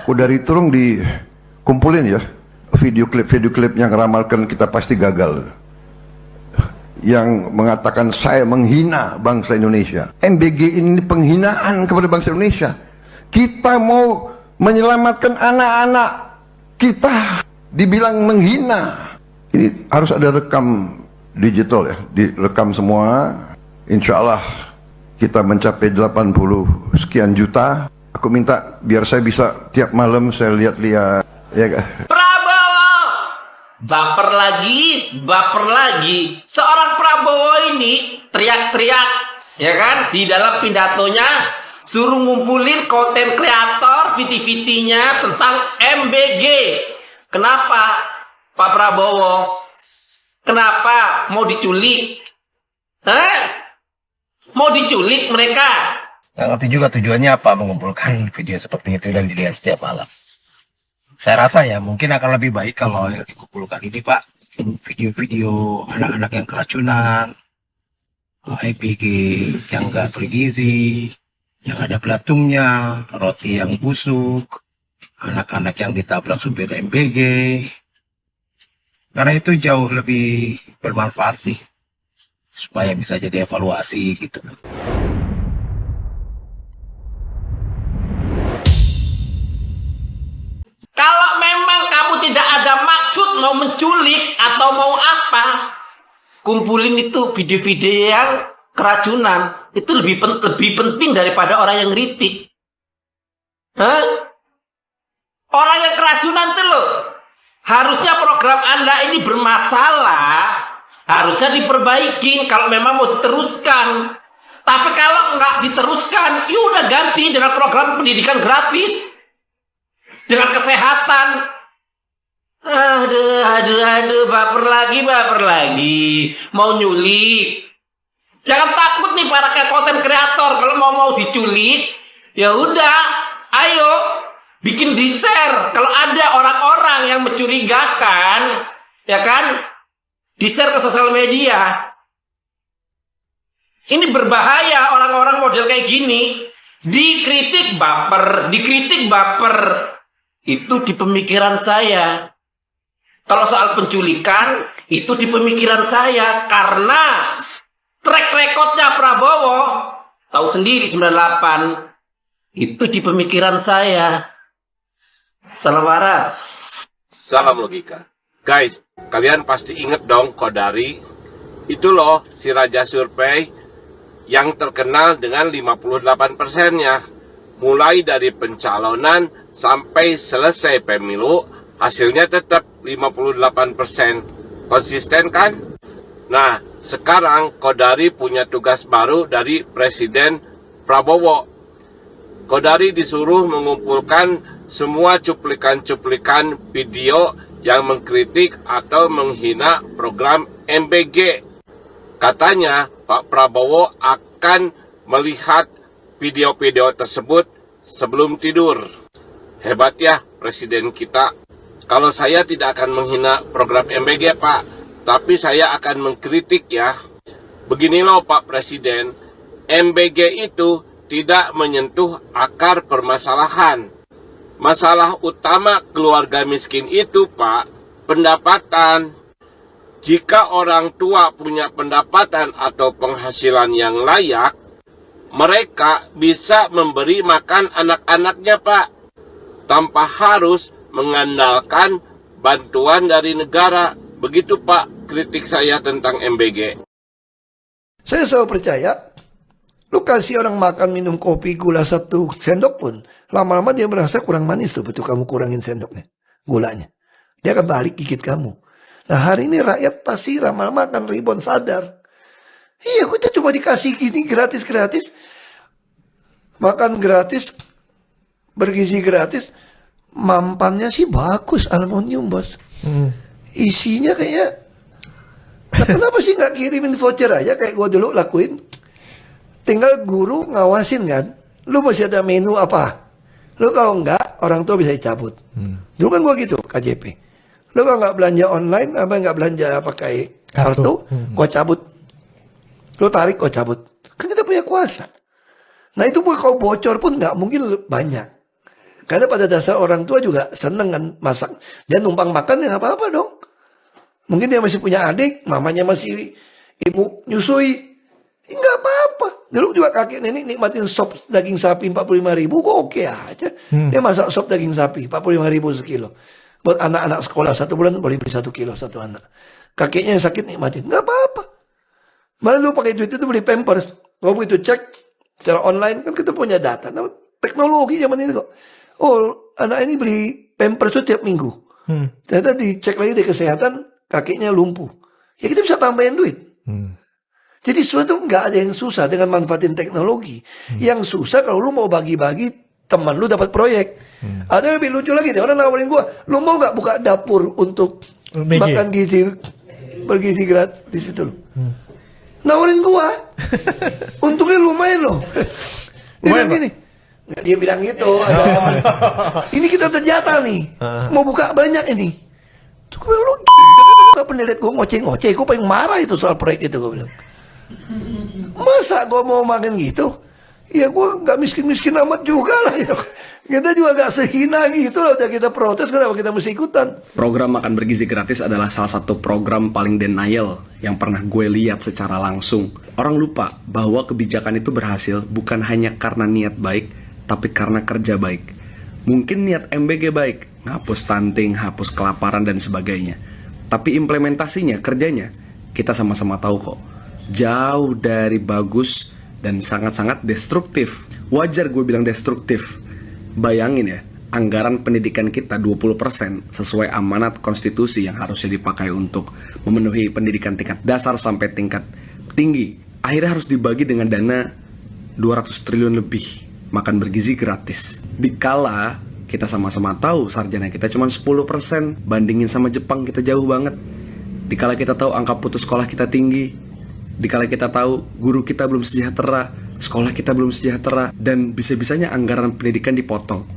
Kodari tolong dikumpulin ya video klip yang ramalkan kita pasti gagal, yang mengatakan saya menghina bangsa Indonesia. MBG ini penghinaan kepada bangsa Indonesia. Kita mau menyelamatkan anak-anak kita dibilang menghina. Ini harus ada rekam digital ya, direkam semua. Insya Allah kita mencapai 80 sekian juta. Aku minta biar saya bisa tiap malam saya lihat-lihat ya kan. Prabowo baper lagi. Seorang Prabowo ini teriak-teriak ya kan di dalam pidatonya, suruh ngumpulin konten kreator VT-VT-nya tentang MBG. Kenapa Pak Prabowo? Kenapa mau diculik? Mau diculik mereka? Nggak ngerti juga tujuannya apa mengumpulkan video seperti itu dan dilihat setiap malam. Saya rasa ya mungkin akan lebih baik kalau yang dikumpulkan ini Pak, video-video anak-anak yang keracunan, MBG yang nggak bergizi, yang ada belatungnya, roti yang busuk, anak-anak yang ditabrak supir MBG. Karena itu jauh lebih bermanfaat sih, supaya bisa jadi evaluasi gitu. Kalau memang kamu tidak ada maksud mau menculik atau mau apa, kumpulin itu video-video yang keracunan. Itu lebih penting daripada orang yang ngeritik. Orang yang keracunan itu loh, harusnya program Anda ini bermasalah, harusnya diperbaiki kalau memang mau diteruskan. Tapi kalau nggak diteruskan, ya udah ganti dengan program pendidikan gratis, dengan kesehatan. Aduh, baper lagi. Mau nyulik. Jangan takut nih para konten kreator, kalau mau diculik, ya udah, ayo bikin di-share. Kalau ada orang-orang yang mencurigakan, ya kan, di-share ke sosial media. Ini berbahaya orang-orang model kayak gini. Dikritik baper. Itu di pemikiran saya. Kalau soal penculikan, itu di pemikiran saya. Karena track recordnya Prabowo, tahu sendiri 98, itu di pemikiran saya. Salam waras. Salam logika. Guys, kalian pasti inget dong Kodari. Itu loh si Raja Survei yang terkenal dengan 58%-nya. Mulai dari pencalonan sampai selesai pemilu, hasilnya tetap 58%. Konsisten kan? Nah, sekarang Kodari punya tugas baru dari Presiden Prabowo. Kodari disuruh mengumpulkan semua cuplikan-cuplikan video yang mengkritik atau menghina program MBG. Katanya Pak Prabowo akan melihat video-video tersebut sebelum tidur. Hebat ya Presiden kita. Kalau saya tidak akan menghina program MBG Pak, tapi saya akan mengkritik ya. Begini loh Pak Presiden, MBG itu tidak menyentuh akar permasalahan. Masalah utama keluarga miskin itu Pak, pendapatan. Jika orang tua punya pendapatan atau penghasilan yang layak, mereka bisa memberi makan anak-anaknya Pak, tanpa harus mengandalkan bantuan dari negara. Begitu Pak kritik saya tentang MBG. Saya selalu percaya, lu kasih orang makan minum kopi gula 1 sendok pun, lama-lama dia merasa kurang manis tuh, betul kamu kurangin sendoknya, gulanya. Dia akan balik gigit kamu. Nah hari ini rakyat pasti lama-lama akan rebound sadar. Iya, kita cuma dikasih gini gratis-gratis, makan gratis, bergizi gratis, mampannya sih bagus, aluminium bos. Isinya kayak, nah, kenapa sih nggak kirimin voucher aja kayak gua dulu lakuin? Tinggal guru ngawasin kan, lu masih ada menu apa? Lu kalau enggak, orang tua bisa dicabut. Dulu kan gua gitu, KJP. Lu kalau nggak belanja online, apa nggak belanja pakai kartu, gua cabut. Lu tarik, gua cabut. Kan kita punya kuasa. Nah itu kalau bocor pun nggak mungkin banyak. Karena pada dasar orang tua juga seneng kan masak. Dia numpang makan ya nggak apa-apa dong. Mungkin dia masih punya adik, mamanya masih ibu nyusui. Nggak apa-apa. Dulu juga kakek nenek nikmatin sop daging sapi 45.000 kok oke aja. Dia masak sop daging sapi 45.000 sekilo. Buat anak-anak sekolah 1 bulan boleh beli 1 kilo satu anak. Kakeknya yang sakit nikmatin. Nggak apa-apa. Malah lu pakai duit itu beli Pampers. Kalau begitu cek secara online kan kita punya data. Nah, teknologi zaman ini kok. Oh, anak ini beli Pampers itu tiap minggu. Ternyata dicek lagi di kesehatan, kakeknya lumpuh. Ya kita bisa tambahin duit. Jadi sesuatu nggak ada yang susah dengan manfaatin teknologi. Yang susah kalau lu mau bagi-bagi teman lu dapat proyek. Ada yang lebih lucu lagi deh, orang nawarin gua, lu mau nggak buka dapur untuk makan gizi bergizi gratis itu lu? Nawarin gua. Untungnya lumayan loh. Dia bilang gini. Nggak, dia bilang gitu. Ini kita terjata nih. Mau buka banyak ini. Tuh gue bilang, lu gak pernah lihat gue ngoceh-ngoceh. Gue paling marah itu soal proyek itu. Gue bilang, masa gue mau makan gitu? Ya gue gak miskin-miskin amat juga lah. Ya. Kita juga gak sehina gitu loh. Udah kita protes, kenapa kita mesti ikutan? Program makan bergizi gratis adalah salah satu program paling denial yang pernah gue lihat secara langsung. Orang lupa bahwa kebijakan itu berhasil bukan hanya karena niat baik, tapi karena kerja baik. Mungkin niat MBG baik, ngapus stunting, hapus kelaparan dan sebagainya. Tapi implementasinya, kerjanya, kita sama-sama tahu kok. Jauh dari bagus dan sangat-sangat destruktif. Wajar gue bilang destruktif. Bayangin ya, anggaran pendidikan kita 20% sesuai amanat konstitusi yang harusnya dipakai untuk memenuhi pendidikan tingkat dasar sampai tingkat tinggi. Akhirnya harus dibagi dengan dana 200 triliun lebih. Makan bergizi gratis. Dikala kita sama-sama tahu sarjana kita cuma 10%, bandingin sama Jepang kita jauh banget. Dikala kita tahu angka putus sekolah kita tinggi. Dikala kita tahu guru kita belum sejahtera, sekolah kita belum sejahtera, dan bisa-bisanya anggaran pendidikan dipotong.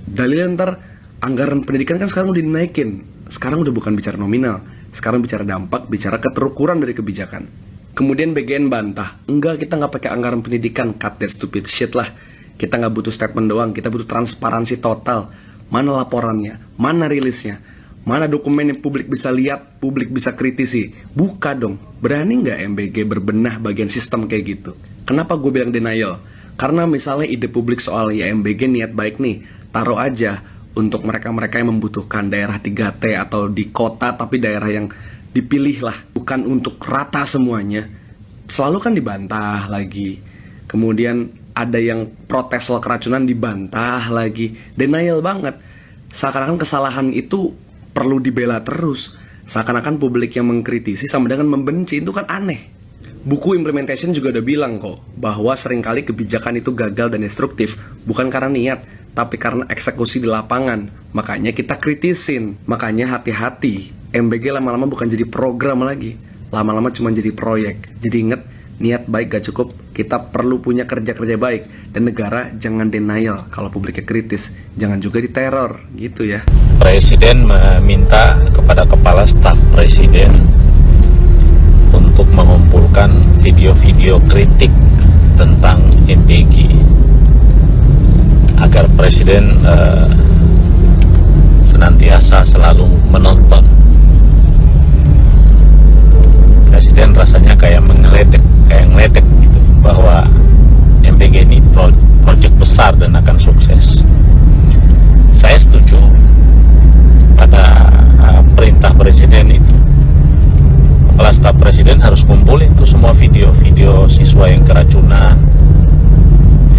Dalilnya ntar anggaran pendidikan kan sekarang udah dinaikin. Sekarang udah bukan bicara nominal, sekarang bicara dampak, bicara keterukuran dari kebijakan. Kemudian BGN bantah, enggak, kita nggak pakai anggaran pendidikan, cut that stupid shit lah. Kita nggak butuh statement doang, kita butuh transparansi total. Mana laporannya, mana rilisnya, mana dokumen yang publik bisa lihat, publik bisa kritisi. Buka dong, berani nggak MBG berbenah bagian sistem kayak gitu? Kenapa gue bilang denial? Karena misalnya ide publik soal ya MBG niat baik nih, taruh aja untuk mereka-mereka yang membutuhkan daerah 3T atau di kota tapi daerah yang dipilih lah, bukan untuk rata semuanya. Selalu kan dibantah lagi. Kemudian ada yang protes soal keracunan dibantah lagi. Denial banget. Seakan-akan kesalahan itu perlu dibela terus. Seakan-akan publik yang mengkritisi sama dengan membenci. Itu kan aneh. Buku implementation juga udah bilang kok bahwa seringkali kebijakan itu gagal dan destruktif bukan karena niat, tapi karena eksekusi di lapangan. Makanya kita kritisin. Makanya hati-hati, MBG lama-lama bukan jadi program lagi, lama-lama cuma jadi proyek. Jadi inget, niat baik gak cukup, kita perlu punya kerja-kerja baik. Dan negara jangan denial kalau publiknya kritis, jangan juga diteror, gitu ya. Presiden meminta kepada kepala staf presiden untuk mengumpulkan video-video kritik tentang MBG agar presiden senantiasa selalu menonton. Presiden rasanya kayak ngeledek gitu, bahwa MBG ini proyek besar dan akan sukses. Saya setuju pada perintah presiden itu. Kepala staf presiden harus kumpulin tuh semua video-video siswa yang keracunan,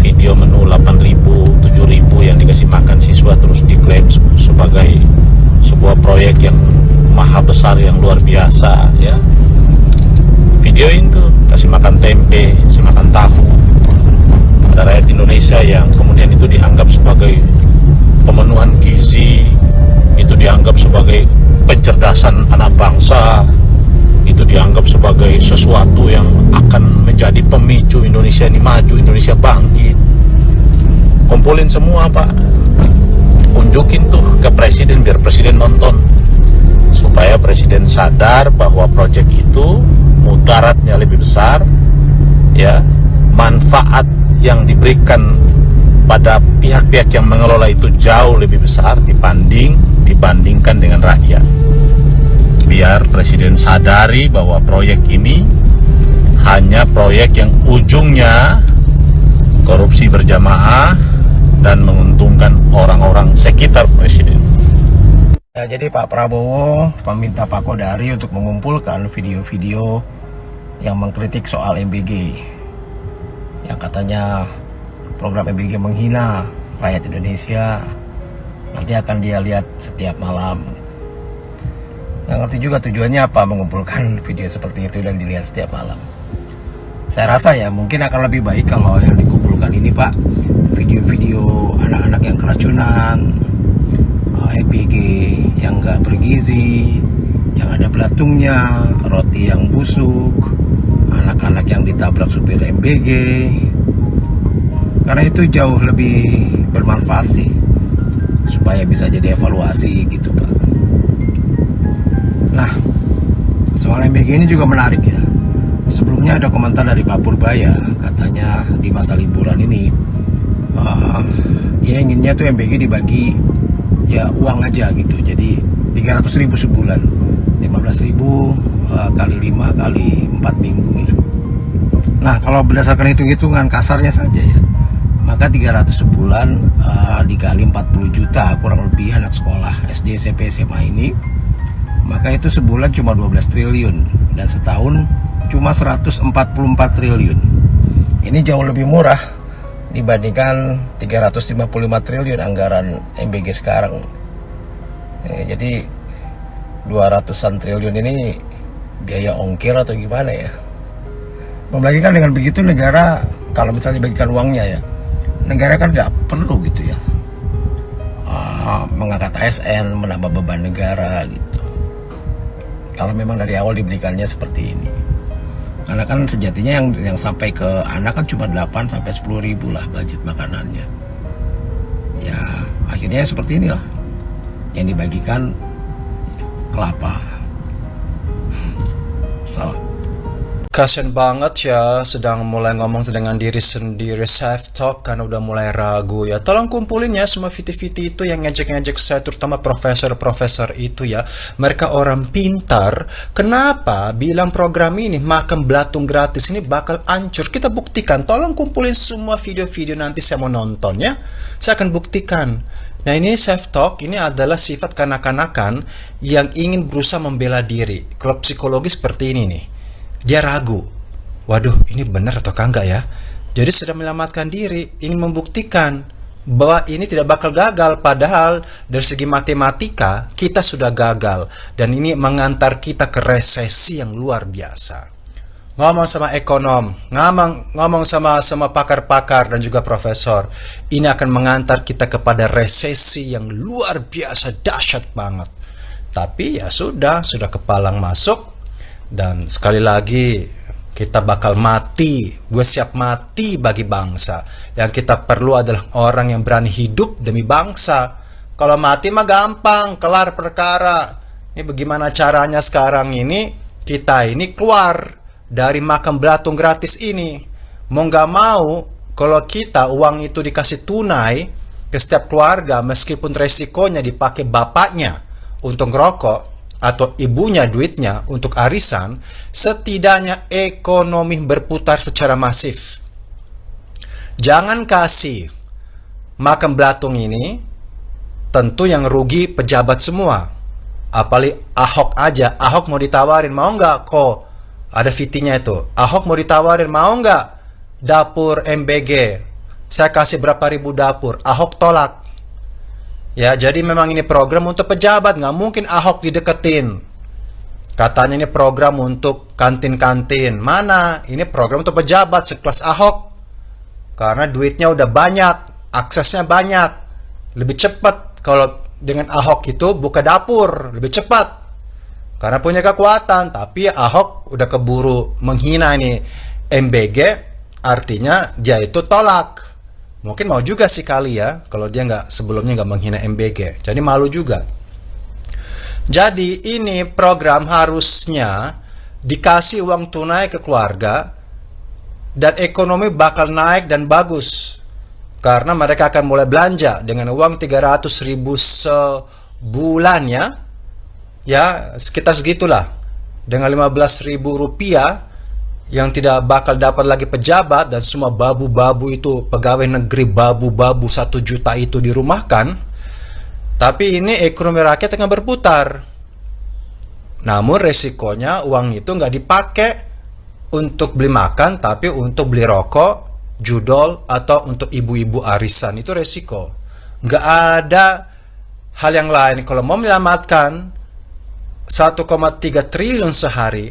video menu 8.000, 7.000 yang dikasih makan siswa terus diklaim sebagai sebuah proyek yang maha besar, yang luar biasa ya. Videoin tuh, kasih makan tempe, kasih makan tahu pada rakyat Indonesia yang kemudian itu dianggap sebagai pemenuhan gizi, itu dianggap sebagai pencerdasan anak bangsa, itu dianggap sebagai sesuatu yang akan menjadi pemicu Indonesia ini maju, Indonesia bangkit. Kumpulin semua Pak, unjukin tuh ke presiden biar presiden nonton, supaya presiden sadar bahwa proyek itu mudaratnya lebih besar ya, manfaat yang diberikan pada pihak-pihak yang mengelola itu jauh lebih besar dibandingkan dengan rakyat. Biar Presiden sadari bahwa proyek ini hanya proyek yang ujungnya korupsi berjamaah dan menguntungkan orang-orang sekitar Presiden. Ya, jadi Pak Prabowo meminta Pak Kodari untuk mengumpulkan video-video yang mengkritik soal MBG, yang katanya program MBG menghina rakyat Indonesia. Nanti akan dia lihat setiap malam gitu. Nggak ngerti juga tujuannya apa mengumpulkan video seperti itu dan dilihat setiap malam. Saya rasa ya mungkin akan lebih baik kalau yang dikumpulkan ini Pak, video-video anak-anak yang keracunan, MBG yang nggak bergizi, yang ada belatungnya, roti yang busuk, anak-anak yang ditabrak supir MBG. Karena itu jauh lebih bermanfaat sih, supaya bisa jadi evaluasi gitu Pak. Nah, soal MBG ini juga menarik ya. Sebelumnya ada komentar dari Pak Purbaya, katanya di masa liburan ini dia inginnya tuh MBG dibagi ya uang aja gitu. Jadi 300.000 sebulan, 15.000 kali 5 kali 4 minggu ya. Nah, kalau berdasarkan hitung-hitungan kasarnya saja ya, maka 300 sebulan dikali 40 juta kurang lebih anak sekolah SD, SMP, SMA ini, maka itu sebulan cuma 12 triliun dan setahun cuma 144 triliun. Ini jauh lebih murah dibandingkan 355 triliun anggaran MBG sekarang. Jadi 200-an triliun ini biaya ongkir atau gimana ya. Belum lagi kan dengan begitu negara kalau misalnya dibagikan uangnya ya, negara kan nggak perlu gitu ya mengangkat ASN, menambah beban negara gitu. Kalau memang dari awal diberikannya seperti ini. Karena kan sejatinya yang sampai ke anak kan cuma 8 sampai 10 ribu lah budget makanannya. Ya akhirnya seperti inilah yang dibagikan kelapa. Salam. Kasian banget ya, sedang mulai ngomong dengan diri sendiri, self talk karena udah mulai ragu ya. Tolong kumpulin ya semua viti-viti itu yang ngejek-ngejek saya, terutama profesor-profesor itu ya. Mereka orang pintar. Kenapa bilang program ini makan belatung gratis ini bakal hancur? Kita buktikan. Tolong kumpulin semua video-video, nanti saya mau nonton ya. Saya akan buktikan. Nah, ini self talk ini adalah sifat kanak-kanakan yang ingin berusaha membela diri. Kalau psikologi seperti ini nih. Dia ragu, waduh ini benar atau enggak ya. Jadi sedang menyelamatkan diri, ingin membuktikan bahwa ini tidak bakal gagal. Padahal dari segi matematika kita sudah gagal. Dan ini mengantar kita ke resesi yang luar biasa. Ngomong sama ekonom, ngomong sama pakar-pakar dan juga profesor, ini akan mengantar kita kepada resesi yang luar biasa, dahsyat banget. Tapi ya sudah kepalang masuk. Dan sekali lagi kita bakal mati. Gue siap mati bagi bangsa. Yang kita perlu adalah orang yang berani hidup demi bangsa. Kalau mati mah gampang, kelar perkara. Ini bagaimana caranya sekarang ini kita ini keluar dari makan belatung gratis ini. Mau nggak mau, kalau kita uang itu dikasih tunai ke setiap keluarga, meskipun resikonya dipakai bapaknya untuk ngerokok atau ibunya duitnya untuk arisan, setidaknya ekonomi berputar secara masif. Jangan kasih makan belatung ini, tentu yang rugi pejabat semua. Apalagi Ahok aja, Ahok mau ditawarin, mau nggak kok? Ada fitinya itu, Ahok mau ditawarin, mau nggak dapur MBG? Saya kasih berapa ribu dapur, Ahok tolak. Ya, jadi memang ini program untuk pejabat, nggak mungkin Ahok dideketin. Katanya ini program untuk kantin-kantin. Mana? Ini program untuk pejabat sekelas Ahok. Karena duitnya udah banyak, aksesnya banyak. Lebih cepat kalau dengan Ahok itu buka dapur, lebih cepat. Karena punya kekuatan, tapi Ahok udah keburu menghina ini MBG, artinya dia itu tolak. Mungkin mau juga sih kali ya, kalau dia sebelumnya nggak menghina MBG. Jadi malu juga. Jadi ini program harusnya dikasih uang tunai ke keluarga dan ekonomi bakal naik dan bagus. Karena mereka akan mulai belanja dengan uang 300.000 sebulan ya sekitar segitulah. Dengan 15.000 rupiah yang tidak bakal dapat lagi pejabat dan semua babu-babu itu, pegawai negeri babu-babu 1 juta itu dirumahkan. Tapi ini ekonomi rakyat tengah berputar. Namun resikonya uang itu nggak dipakai untuk beli makan, tapi untuk beli rokok, judol, atau untuk ibu-ibu arisan. Itu resiko. Nggak ada hal yang lain. Kalau mau menyelamatkan 1,3 triliun sehari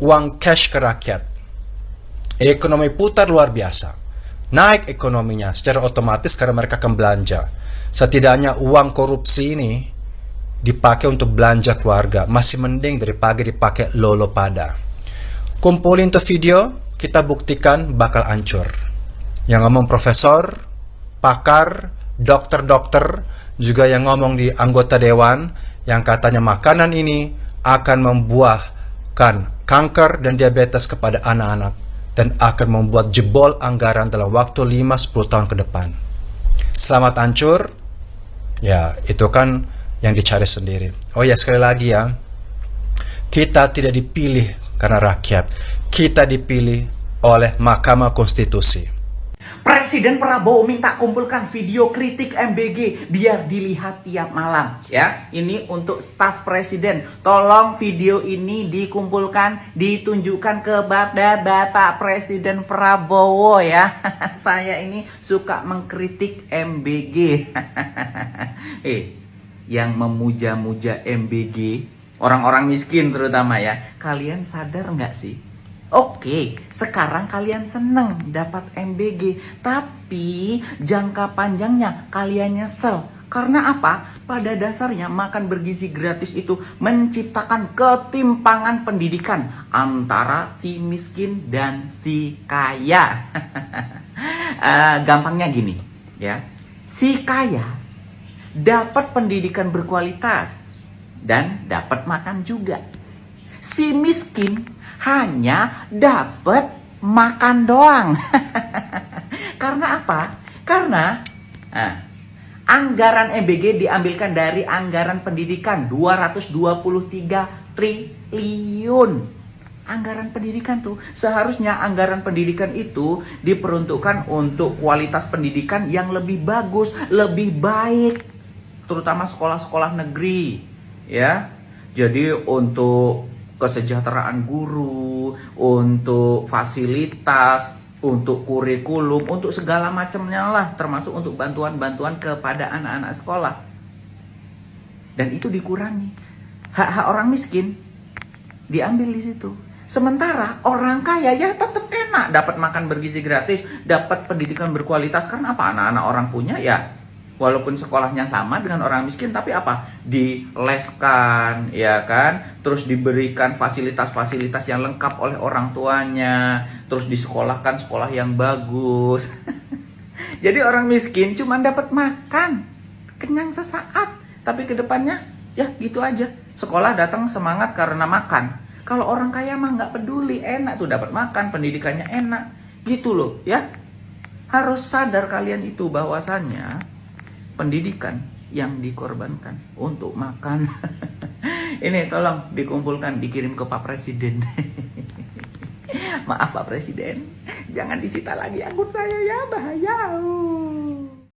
uang cash ke rakyat, ekonomi putar luar biasa, naik ekonominya secara otomatis karena mereka akan belanja. Setidaknya uang korupsi ini dipakai untuk belanja keluarga, masih mending daripada dipakai lolo pada. Kumpulin tuh video, kita buktikan bakal hancur. Yang ngomong profesor, pakar, dokter-dokter, juga yang ngomong di anggota dewan, yang katanya makanan ini akan membuahkan kanker dan diabetes kepada anak-anak, dan akan membuat jebol anggaran dalam waktu 5-10 tahun ke depan. Selamat hancur, ya itu kan yang dicari sendiri. Oh ya, sekali lagi ya, kita tidak dipilih karena rakyat, kita dipilih oleh Mahkamah Konstitusi. Presiden Prabowo minta kumpulkan video kritik MBG biar dilihat tiap malam ya. Ini untuk staf presiden. Tolong video ini dikumpulkan, ditunjukkan kepada Bapak Presiden Prabowo ya. Saya ini suka mengkritik MBG. Yang memuja-muja MBG, orang-orang miskin terutama ya. Kalian sadar nggak sih? Oke, sekarang kalian seneng dapat MBG, tapi jangka panjangnya kalian nyesel. Karena apa? Pada dasarnya makan bergizi gratis itu menciptakan ketimpangan pendidikan antara si miskin dan si kaya. Gampangnya gini, ya. Si kaya dapat pendidikan berkualitas dan dapat makan juga. Si miskin hanya dapat makan doang. Karena apa? Karena anggaran MBG diambilkan dari anggaran pendidikan 223 triliun. Anggaran pendidikan tuh seharusnya anggaran pendidikan itu diperuntukkan untuk kualitas pendidikan yang lebih bagus, lebih baik, terutama sekolah-sekolah negeri, ya. Jadi untuk kesejahteraan guru, untuk fasilitas, untuk kurikulum, untuk segala macamnya lah, termasuk untuk bantuan-bantuan kepada anak-anak sekolah. Dan itu dikurangi. Hak-hak orang miskin diambil di situ. Sementara orang kaya ya tetap enak, dapat makan bergizi gratis, dapat pendidikan berkualitas. Karena apa? Anak-anak orang punya ya, walaupun sekolahnya sama dengan orang miskin, tapi apa? Dileskan, ya kan? Terus diberikan fasilitas-fasilitas yang lengkap oleh orang tuanya. Terus disekolahkan sekolah yang bagus. Jadi orang miskin cuma dapat makan, kenyang sesaat. Tapi kedepannya ya gitu aja. Sekolah datang semangat karena makan. Kalau orang kaya mah nggak peduli, enak tuh dapat makan, pendidikannya enak. Gitu loh, ya. Harus sadar kalian itu bahwasannya pendidikan yang dikorbankan untuk makan. Ini tolong dikumpulkan, dikirim ke Pak Presiden. Maaf Pak Presiden, jangan disita lagi akun saya ya, bahaya.